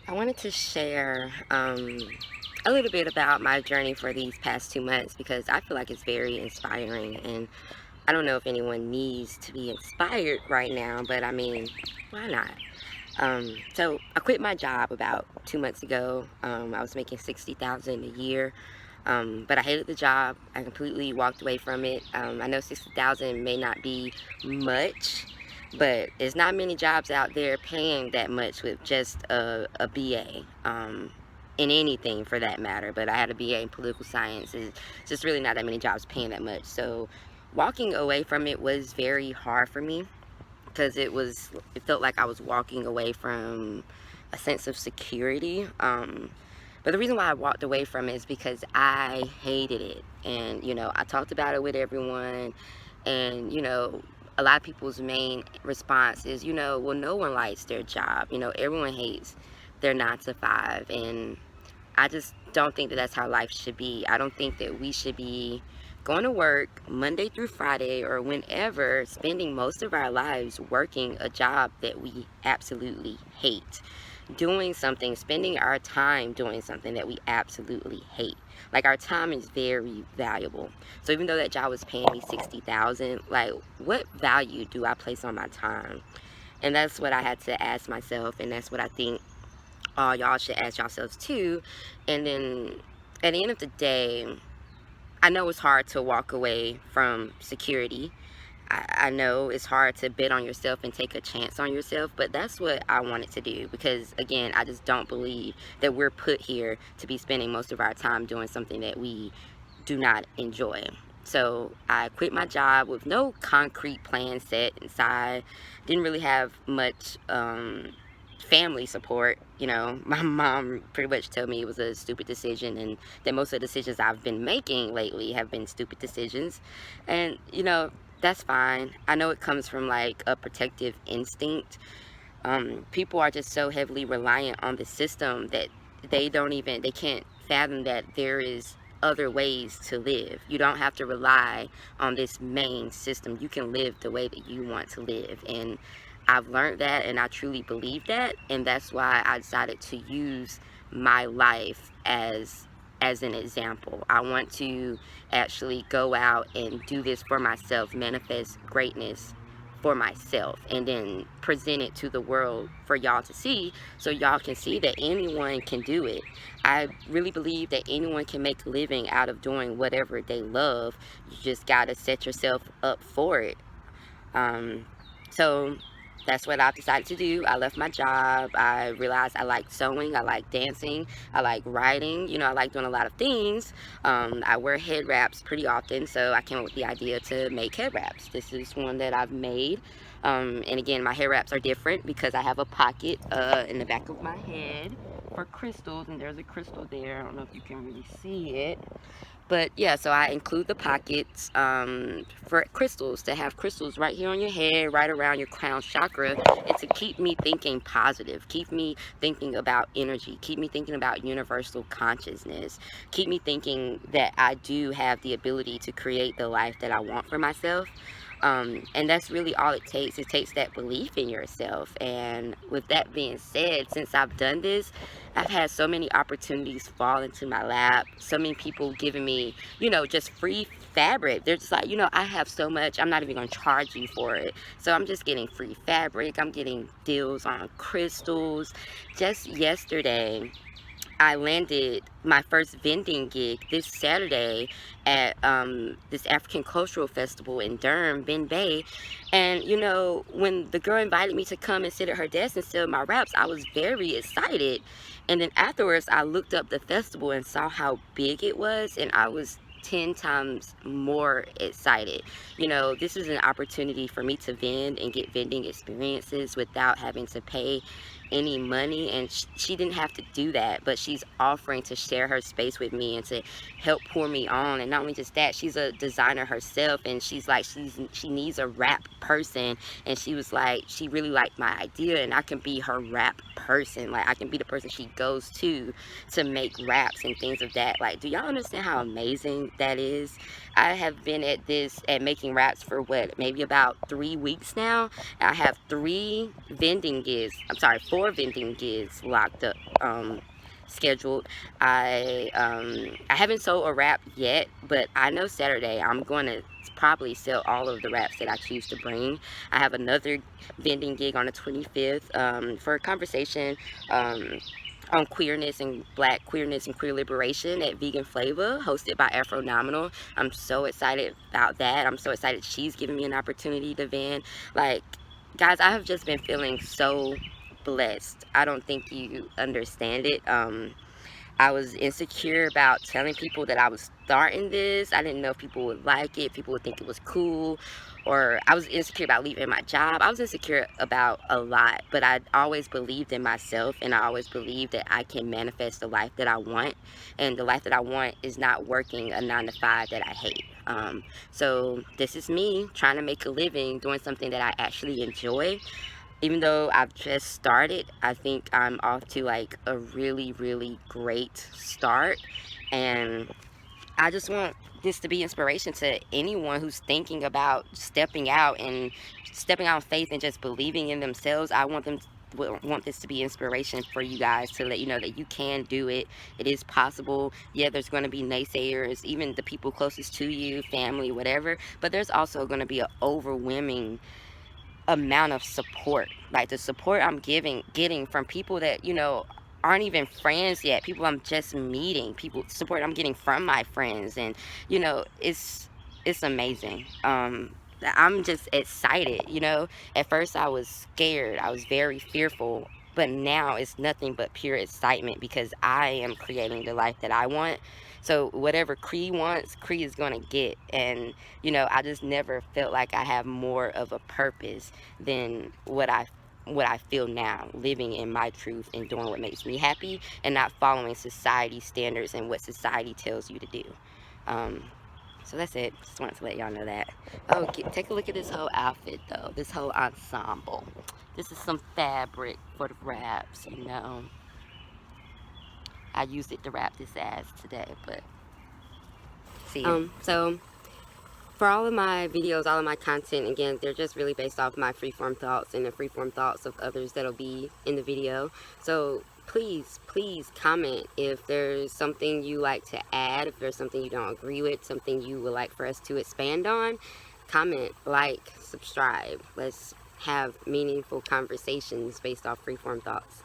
I wanted to share a little bit about my journey for these past 2 months because I feel like it's very inspiring, and I don't know if anyone needs to be inspired right now, but I mean, why not? So I quit my job about 2 months ago. I was making 60,000 a year, but I hated the job. I completely walked away from it. I know 60,000 may not be much, but there's not many jobs out there paying that much with just a BA. In anything for that matter, but I had a BA in political science. It's just really not that many jobs paying that much. So walking away from it was very hard for me because it felt like I was walking away from a sense of security. But the reason why I walked away from it is because I hated it, and I talked about it with everyone, and a lot of people's main response is, well, no one likes their job. Everyone hates their 9 to 5, and I just don't think that that's how life should be. I don't think that we should be going to work Monday through Friday or whenever, spending most of our lives working a job that we absolutely hate. Doing something, spending our time doing something that we absolutely hate. Like, our time is very valuable. So even though that job was paying me 60,000, like, what value do I place on my time? And that's what I had to ask myself, and that's what I think y'all should ask yourselves too. And then at the end of the day, I know it's hard to walk away from security. I know it's hard to bet on yourself and take a chance on yourself, but that's what I wanted to do because, again, I just don't believe that we're put here to be spending most of our time doing something that we do not enjoy. So I quit my job with no concrete plan set inside. Didn't really have much family support. My mom pretty much told me it was a stupid decision, and that most of the decisions I've been making lately have been stupid decisions. And that's fine. I know it comes from like a protective instinct. People are just so heavily reliant on the system that they can't fathom that there is other ways to live. You don't have to rely on this main system. You can live the way that you want to live, and I've learned that, and I truly believe that, and that's why I decided to use my life as an example. I want to actually go out and do this for myself, manifest greatness for myself, and then present it to the world for y'all to see, so y'all can see that anyone can do it. I really believe that anyone can make a living out of doing whatever they love. You just gotta set yourself up for it. So that's what I've decided to do. I left my job. I realized I like sewing, I like dancing, I like writing. I like doing a lot of things. I wear head wraps pretty often, so I came up with the idea to make head wraps. This is one that I've made. And again, my head wraps are different because I have a pocket in the back of my head for crystals, and there's a crystal there. I don't know if you can really see it. But yeah, so I include the pockets for crystals, to have crystals right here on your head, right around your crown chakra, and to keep me thinking positive, keep me thinking about energy, keep me thinking about universal consciousness, keep me thinking that I do have the ability to create the life that I want for myself. And that's really all it takes. It takes that belief in yourself. And with that being said, since I've done this, I've had so many opportunities fall into my lap. So many people giving me, just free fabric. They're just like, I have so much, I'm not even going to charge you for it. So I'm just getting free fabric. I'm getting deals on crystals. Just yesterday, I landed my first vending gig this Saturday at this African Cultural Festival in Durham, Ben Bay. And, when the girl invited me to come and sit at her desk and sell my wraps, I was very excited. And then afterwards, I looked up the festival and saw how big it was, and I was 10 times more excited. This is an opportunity for me to vend and get vending experiences without having to pay any money, and she didn't have to do that, but she's offering to share her space with me and to help pour me on. And not only just that, she's a designer herself, and she's like, she needs a rap person, and she was like, she really liked my idea, and I can be her rap person. Like, I can be the person she goes to make raps and things of that. Like, do y'all understand how amazing that is. I have been at making wraps for what, maybe about 3 weeks now. I have 4 vending gigs locked up, scheduled. I haven't sold a wrap yet, but I know Saturday I'm going to probably sell all of the wraps that I choose to bring. I have another vending gig on the 25th, for a conversation, on black queerness and queer liberation at Vegan Flavor, hosted by Afro Nominal. I'm so excited about that. I'm so excited she's giving me an opportunity to vend. Like, guys, I have just been feeling so blessed. I don't think you understand it. I was insecure about telling people that I was starting this. I didn't know if people would like it, people would think it was cool, or I was insecure about leaving my job. I was insecure about a lot, but I always believed in myself, and I always believed that I can manifest the life that I want, and the life that I want is not working a 9 to 5 that I hate. So this is me trying to make a living doing something that I actually enjoy. Even though I've just started, I think I'm off to like a really, really great start. And I just want this to be inspiration to anyone who's thinking about stepping out on faith and just believing in themselves. I want this to be inspiration for you guys, to let you know that you can do it. It is possible. Yeah, there's going to be naysayers, even the people closest to you, family, whatever, but there's also going to be an overwhelming amount of support. Like the support I'm getting from people that, aren't even friends yet, people I'm just meeting, people support I'm getting from my friends, and it's amazing. I'm just excited. At first I was scared, I was very fearful, but now it's nothing but pure excitement because I am creating the life that I want. So whatever Cree wants, Cree is going to get. And I just never felt like I have more of a purpose than what I feel now, living in my truth and doing what makes me happy, and not following society standards and what society tells you to do. So that's it. Just wanted to let y'all know that. Oh, take a look at this whole outfit though. This whole ensemble. This is some fabric for the wraps. I used it to wrap this ass today, but see. So for all of my videos, all of my content, again, they're just really based off my freeform thoughts and the freeform thoughts of others that'll be in the video. So please, please comment if there's something you like to add, if there's something you don't agree with, something you would like for us to expand on. Comment, like, subscribe. Let's have meaningful conversations based off freeform thoughts.